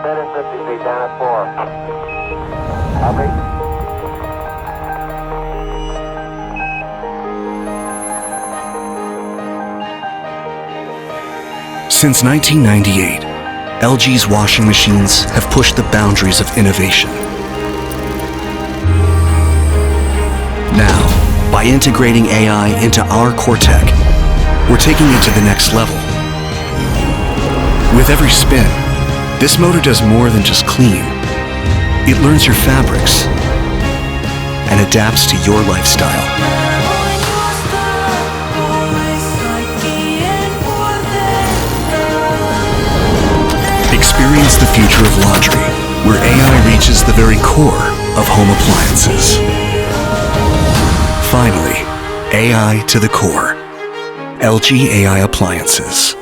minute, 50 feet down at 4. Copy. Since 1998, LG's washing machines have pushed the boundaries of innovation. Now, by integrating AI into our Cortec, we're taking it to the next level. With every spin, this motor does more than just clean. It learns your fabrics and adapts to your lifestyle. Experience the future of laundry, where AI reaches the very core of home appliances. Finally, AI to the core. LG AI Appliances.